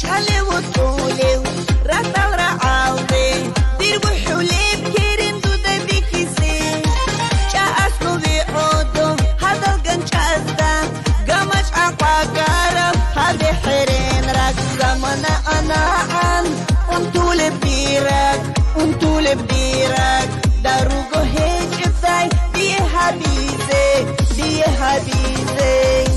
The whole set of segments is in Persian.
حلي وطولي رتا ورعاوضي دير بحولي بكيرين دودة بكيسي شاسكو بيعودو هذا القنشازة قمش عقاقارة هذه حرين راك زمنا أنا عن وانتول بديرك وانتول بديرك داروغو هيج ازاي دي حبيزي دي حبيزي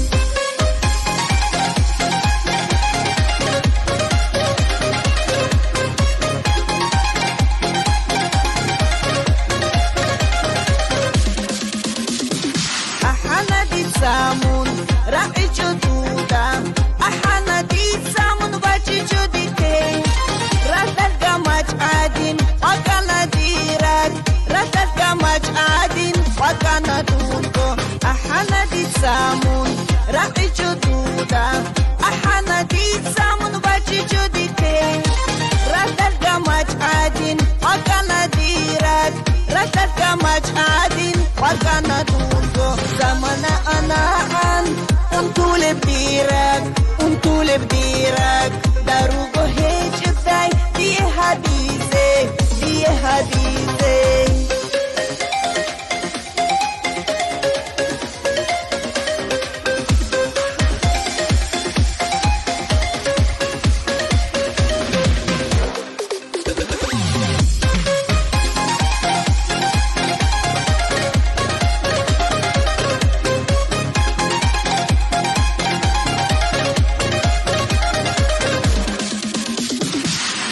أحنا دي سامون راعي جدودا أحنا دي سامون باجي جديتي راتل قمج عادين وكان ديرك راتل قمج عادين وكان دودو أحنا دي سامون راعي جدودا أحنا دي سامون باجي جديتي راتل قمج عادين وكان ديرك راتل قمج عادين وكان دودو زمنا أنا عن وانتول بديرك وانتول بديرك داروغو هيج ازاي دي حبيزي دي حبيزي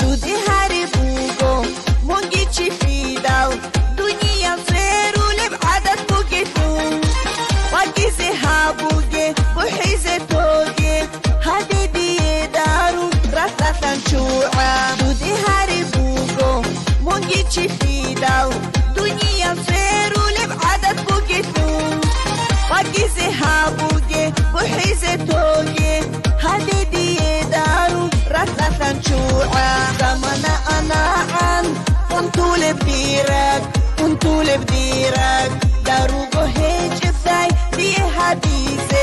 دودي هاربوغو مونجي تشيفيداو دنيا صيرو لبعدد بوكيتو وكيسي هابوغي وحيزي توغي هادي بيدارو راسا نشوعا دودي هاربوغو مونجي تشيفيداو دنيا صيرو لبعدد بوكيتو وكيسي هابوغي وحيزي توغي هادي بيدارو راسا نشوعا زمنا أنا عن وانتول بديرك وانتول بديرك داروغو هيج ازاي دي حبيزي